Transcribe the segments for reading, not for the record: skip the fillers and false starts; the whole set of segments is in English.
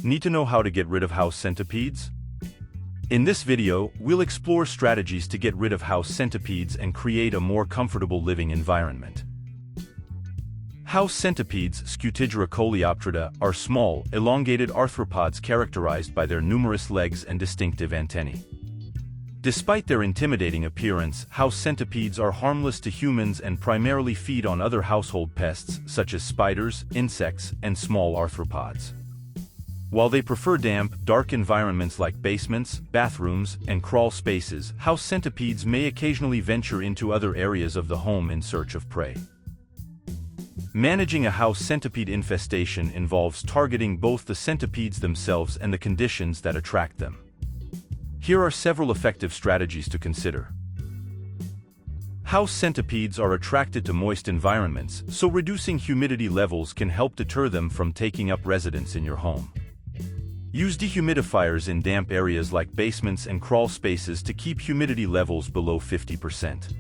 Need to know how to get rid of house centipedes? In this video, we'll explore strategies to get rid of house centipedes and create a more comfortable living environment. House centipedes, Scutigira coleoptrida, are small, elongated arthropods characterized by their numerous legs and distinctive antennae. Despite their intimidating appearance, house centipedes are harmless to humans and primarily feed on other household pests such as spiders, insects, and small arthropods. While they prefer damp, dark environments like basements, bathrooms, and crawl spaces, house centipedes may occasionally venture into other areas of the home in search of prey. Managing a house centipede infestation involves targeting both the centipedes themselves and the conditions that attract them. Here are several effective strategies to consider. House centipedes are attracted to moist environments, so reducing humidity levels can help deter them from taking up residence in your home. Use dehumidifiers in damp areas like basements and crawl spaces to keep humidity levels below 50%.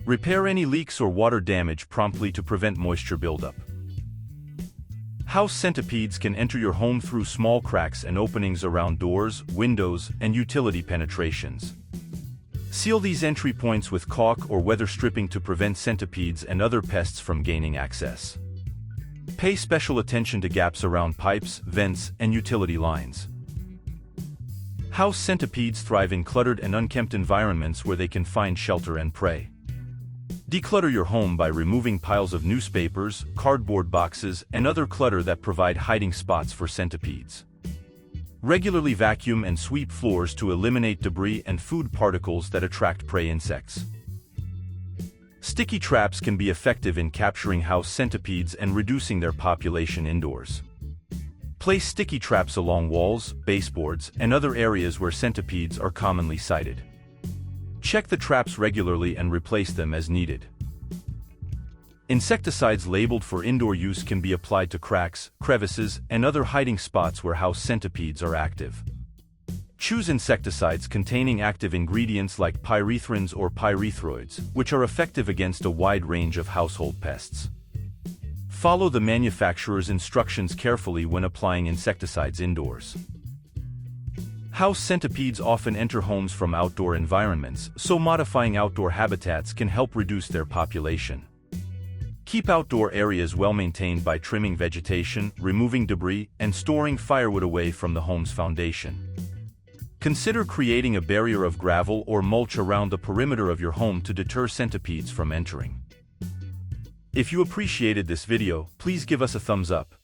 Repair any leaks or water damage promptly to prevent moisture buildup. House centipedes can enter your home through small cracks and openings around doors, windows, and utility penetrations. Seal these entry points with caulk or weather stripping to prevent centipedes and other pests from gaining access. Pay special attention to gaps around pipes, vents, and utility lines. House centipedes thrive in cluttered and unkempt environments where they can find shelter and prey. Declutter your home by removing piles of newspapers, cardboard boxes, and other clutter that provide hiding spots for centipedes. Regularly vacuum and sweep floors to eliminate debris and food particles that attract prey insects. Sticky traps can be effective in capturing house centipedes and reducing their population indoors. Place sticky traps along walls, baseboards, and other areas where centipedes are commonly sighted. Check the traps regularly and replace them as needed. Insecticides labeled for indoor use can be applied to cracks, crevices, and other hiding spots where house centipedes are active. Choose insecticides containing active ingredients like pyrethrins or pyrethroids, which are effective against a wide range of household pests. Follow the manufacturer's instructions carefully when applying insecticides indoors. House centipedes often enter homes from outdoor environments, so modifying outdoor habitats can help reduce their population. Keep outdoor areas well maintained by trimming vegetation, removing debris, and storing firewood away from the home's foundation. Consider creating a barrier of gravel or mulch around the perimeter of your home to deter centipedes from entering. If you appreciated this video, please give us a thumbs up,